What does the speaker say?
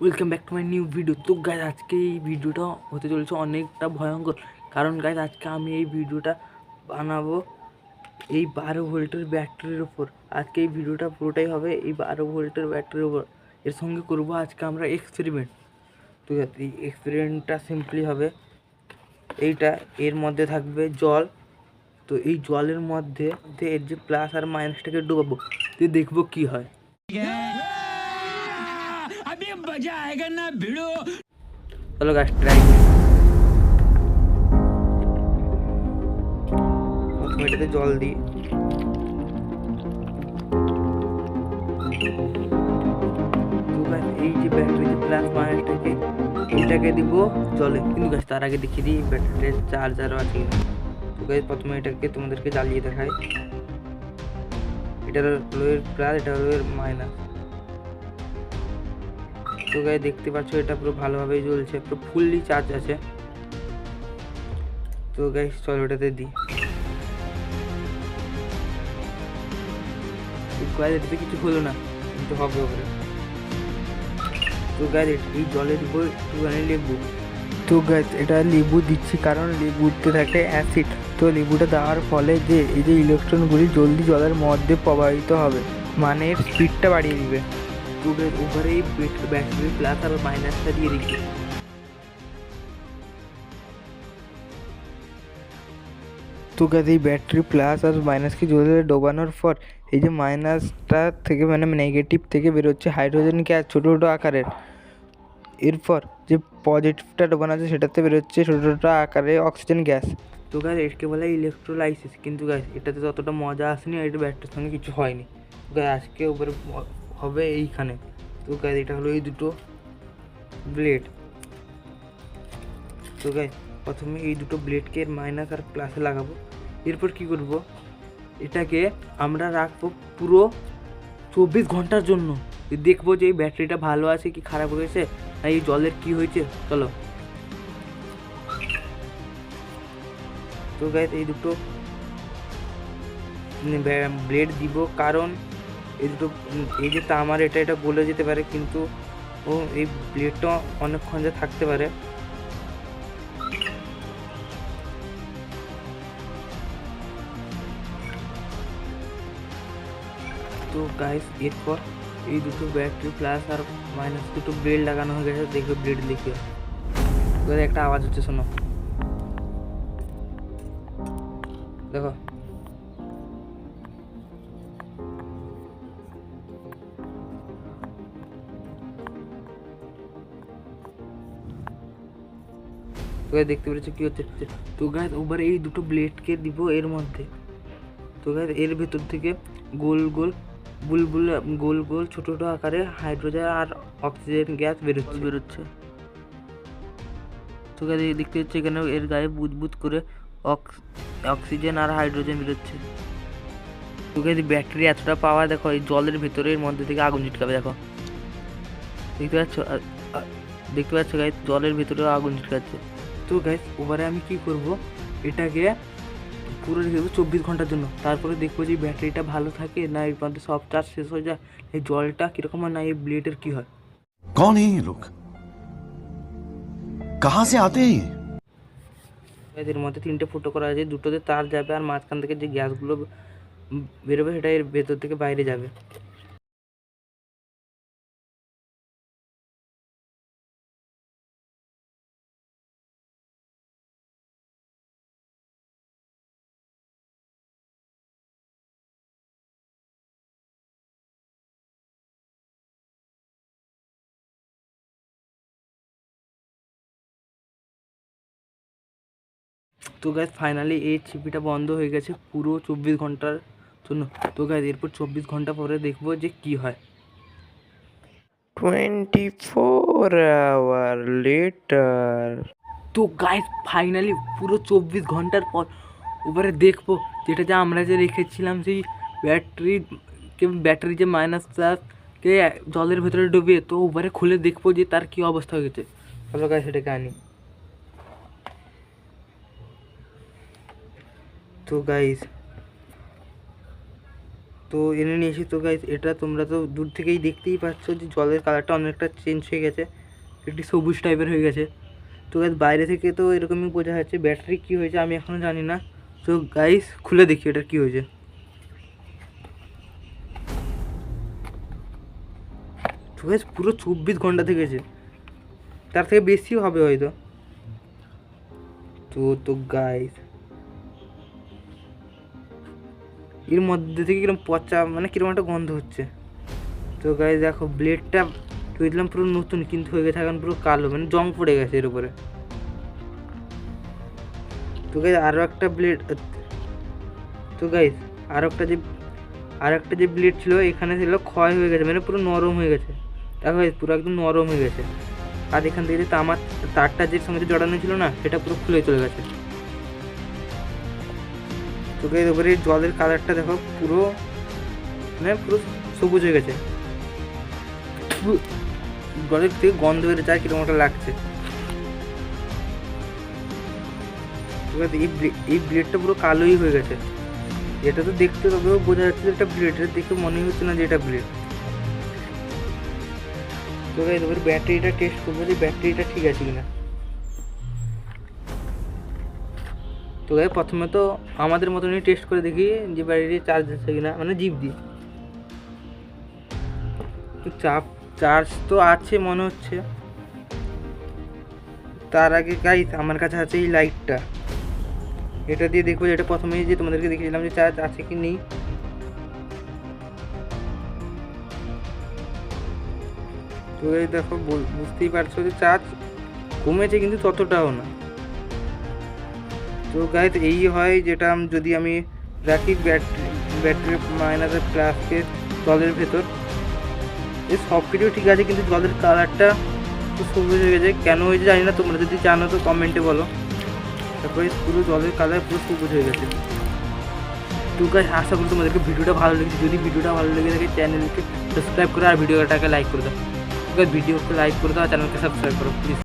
Welcome back to my new video. তো guys আজকে এই ভিডিওটা হতে চলেছে অনেকটা ভয়ঙ্কর, কারণ গাইজ আজকে আমি এই ভিডিওটা বানাবো এই 12 ভোল্টের ব্যাটারির ওপর। আজকে এই ভিডিওটা পুরোটাই হবে এই 12 ভোল্টের ব্যাটারির ওপর। এর সঙ্গে করব আজকে আমরা এক্সপেরিমেন্ট। তো এই এক্সপেরিমেন্টটা সিম্পলি হবে এইটা, এর মধ্যে থাকবে জল। তো এই জলের মধ্যে এর যে প্লাস আর মাইনাসটাকে ডুবাবো, তো দেখবো কি হয়। চলো গাছ ট্রাই করি। প্রথমে এটাতে জল দিই, এই যে ব্যাটারি যে প্লাস মাইনাসটাকে এটাকে দিব জলে। কিন্তু গাছ তার আগে দেখিয়ে দিই ব্যাটারির চার্জারও আছে কিনা। তো গাছ প্রথমে এটাকে তোমাদেরকে জ্বালিয়ে দেখাই। এটা হলো এর প্লাস, এটা হলো এর মাইনাস। তো গাছ দেখতে পাচ্ছ এটা পুরো ভালোভাবেই জ্বলছে, পুরো ফুললি চার্জ আছে। তো গাছ চলো এটাতে দিই। এটাতে কিছু হলো না, কিন্তু হবে ওপরে। তো গাছ এই জলের উপর একটুখানি লেবু। তো গাছ এটা লেবু দিচ্ছি কারণ লেবুতে থাকে অ্যাসিড। তো লেবুটা দেওয়ার ফলে যে এই যে ইলেকট্রনগুলি জলদি জলের মধ্যে প্রবাহিত হবে, মানে এর স্পিডটা বাড়িয়ে দিবে। তো গাছ উপরে এই ব্যাটারি প্লাস আর মাইনাসটা দিয়ে দিচ্ছি। তো গাছ এই ব্যাটারি প্লাস আর মাইনাসকে জলে ডোবানোর পর এই যে মাইনাসটা থেকে মানে নেগেটিভ থেকে বেরোচ্ছে হাইড্রোজেন গ্যাস ছোটো ছোটো আকারের। এরপর যে পজিটিভটা ডোবানো আছে সেটাতে বেরোচ্ছে ছোটো ছোটো আকারে অক্সিজেন গ্যাস। তো গাছ এটাকে বলে ইলেকট্রোলাইসিস। কিন্তু গাছ এটাতে ততটা মজা আসেনি, আর এটা ব্যাটারির সঙ্গে কিছু হয়নি। তো গাছ আজকে উপরে হবে এইখানে। তো গাছ এটা হলো এই দুটো ব্লেড। তো গাছ প্রথমে এই দুটো ব্লেডকে মাইনাস আর প্লাসে লাগাবো। এরপর কি করব, এটাকে আমরা রাখবো পুরো 24 ঘন্টার জন্য। দেখবো যে এই ব্যাটারিটা ভালো আছে কি খারাপ হয়েছে, না এই জলের কি হয়েছে। চলো। তো গাইস এই দুটো ব্লেড দিব, কারণ এই দুটো এই যে তামার এটা গলে যেতে পারে, কিন্তু ও এই ব্লেডটা অনেকক্ষণ যে থাকতে পারে। তো গাইস এরপর এই দুটো ব্যাটারি প্লাস আর মাইনাস দুটো ব্লেড লাগানো হয়ে গেছে। দেখবে ব্লেড দেখিয়ে একটা আওয়াজ হচ্ছে, শোনো, দেখো। তো দেখতে পেরেছো কি হচ্ছে। তো গাইস ওবার এই দুটো ব্লেডকে দিব এর মধ্যে। তো গাইস এর ভেতর থেকে গোল গোল বুলবুল গোল গোল ছোট ছোট আকারে হাইড্রোজেন আর অক্সিজেন গ্যাস বেরোচ্ছে। তো গাইস দেখতে পাচ্ছি এখানে এর গায়ে বুদবুদ করে অক্সিজেন আর হাইড্রোজেন বেরোচ্ছে। তো গাইস ব্যাটারি এতটা পাওয়ার, দেখো এই জলের ভেতরে এর মধ্যে থেকে আগুন ছিটকাবে। দেখো, দেখতে পাচ্ছ, দেখতে পাচ্ছ গাইস জলের ভেতরেও আগুন ছিটকাচ্ছে। তো গাইস ওবারে আমি কি করব, এটাকে পুরো রেখে দেবো 24 ঘন্টার জন্য। তারপরে দেখবো যে ব্যাটারিটা ভালো থাকে না এর মধ্যে সব চার্জ শেষ হয়ে যায়, এই জলটা কীরকম হয়, না এই ব্লেডের কী হয়। कौन है ये लोग? कहां से आते हैं ये? এর মধ্যে 3টে ফুটো করা আছে, দুটোতে তার যাবে আর মাঝখান থেকে যে গ্যাসগুলো বেরোবে সেটা এর ভেতর থেকে বাইরে যাবে। তো গ্যাস ফাইনালি এই ছিপিটা বন্ধ হয়ে গেছে পুরো 24 ঘন্টার জন্য। তো গ্যাস এরপর 24 ঘন্টা পরে দেখবো যে কি হয়। 24 hours later। তো গাইস ফাইনালি পুরো 24 ঘন্টার পর ওপরে দেখবো যেটা যে আমরা যে রেখেছিলাম সেই ব্যাটারি যে মাইনাস প্লাসকে জলের ভেতরে ডুবিয়ে, তো ওপরে খুলে দেখবো যে তার কি অবস্থা হয়ে গেছে। চলো গাইস সেটাকে আনি। তো গাইস তো এনে নিয়েছি। তো গাইস এটা তোমরা তো দূর থেকেই দেখতেই পাচ্ছ যে জলের কালারটা অনেকটা চেঞ্জ হয়ে গেছে, একটি সবুজ টাইপের হয়ে গেছে। তো গাইস বাইরে থেকে তো এরকমই বোঝা যাচ্ছে, ব্যাটারি কী হয়েছে আমি এখনও জানি না। তো গাইস খুলে দেখি এটা কী হয়েছে। তো গাইস পুরো 24 ঘন্টা থেকেছে, তার থেকে বেশিও হবে হয়তো। তো গাইস এর মধ্যে থেকে কিরকম পচা মানে কিরকম একটা গন্ধ হচ্ছে। তো গাইস দেখো ব্লেডটা বুঝলাম পুরো নতুন, কিন্তু হয়ে গেছে এখন পুরো কালো, মানে জং পড়ে গেছে এর উপরে। তো গাইস আরও একটা ব্লেড, তো গাইস আর একটা যে ব্লেড ছিল এখানে ছিল ক্ষয় হয়ে গেছে, মানে পুরো নরম হয়ে গেছে। দেখো গাইস পুরো একদম নরম হয়ে গেছে। আর এখান থেকে যে আমার তারটা যে সঙ্গে জড়ানো ছিল না, সেটা পুরো খুলে চলে গেছে। তো গাইস এবারে জলের কালারটা দেখো পুরো মানে পুরো সবুজ হয়ে গেছে। জলের থেকে গন্ধ বেড়ে যায়, কিরকম একটা লাগছে। এই ব্লেডটা পুরো কালোই হয়ে গেছে। এটা তো দেখতে তবেও বোঝা যাচ্ছে যে এটা ব্লেড, এটা দেখে মনে হচ্ছে না যে এটা ব্লেড। তো গাইস এবার ব্যাটারিটা টেস্ট করবো যে ব্যাটারিটা ঠিক আছে কিনা। তো গাইস প্রথমে তো আমাদের মতনই টেস্ট করে দেখি যে ব্যাটারি চার্জ আছে কিনা, মানে জিপ দিয়ে। তো চার্জ তো আছে মনে হচ্ছে। তার আগে গাইস আমার কাছে আছে এই লাইটটা, এটা দিয়ে দেখবো। এটা প্রথমেই যে তোমাদেরকে দেখিয়েছিলাম যে চার্জ আছে কি নেই। তো এই দেখো বুঝতেই পারছো যে চার্জ কমেছে, কিন্তু ততটাও না। তো গাইস এই হয় যেটা যদি আমি রাখি ব্যাটারি মাইনাসের প্লাসকে জলের ভেতর, এই সব কিছু ঠিক আছে, কিন্তু জলের কালারটা একটু সবুজ হয়ে গেছে। কেন হয়েছে জানি না, তোমরা যদি জানো তো কমেন্টে বলো। তারপরে পুরো জলের কালার পুরো সবুজ হয়ে গেছে। তো গাইস আশা করি তোমাদেরকে ভিডিওটা ভালো লেগেছে। যদি ভিডিওটা ভালো লেগে থাকে চ্যানেলকে সাবস্ক্রাইব করে আর ভিডিওটাকে লাইক করে দাও। ভিডিওকে লাইক করে দাও আর চ্যানেলকে সাবস্ক্রাইব করো প্লিজ।